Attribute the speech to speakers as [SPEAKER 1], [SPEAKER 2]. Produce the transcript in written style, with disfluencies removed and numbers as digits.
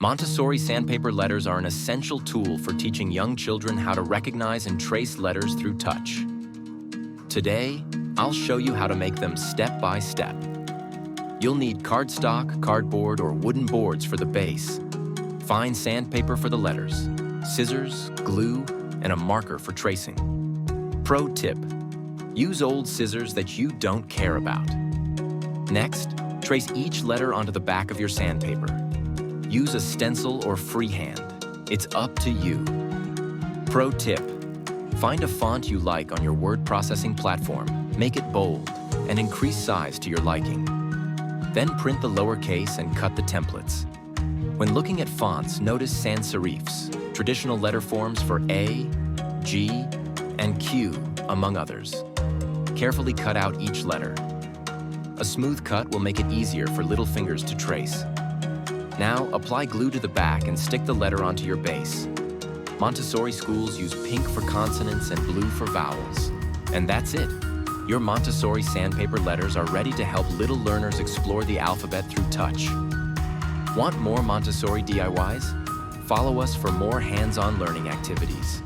[SPEAKER 1] Montessori Sandpaper letters are an essential tool for teaching young children how to recognize and trace letters through touch. Today, I'll show you how to make them step by step. You'll need cardstock, cardboard, or wooden boards for the base, fine sandpaper for the letters, scissors, glue, and a marker for tracing. Pro tip: use old scissors that you don't care about. Next, trace each letter onto the back of your sandpaper. Use a stencil or freehand. It's up to you. Pro tip: find a font you like on your word processing platform, make it bold, and increase size to your liking. Then print the lowercase and cut the templates. When looking at fonts, notice sans serifs, traditional letter forms for A, G, and Q, among others. Carefully cut out each letter. A smooth cut will make it easier for little fingers to trace. Now, apply glue to the back and stick the letter onto your base. Montessori schools use pink for consonants and blue for vowels. And that's it. Your Montessori sandpaper letters are ready to help little learners explore the alphabet through touch. Want more Montessori DIYs? Follow us for more hands-on learning activities.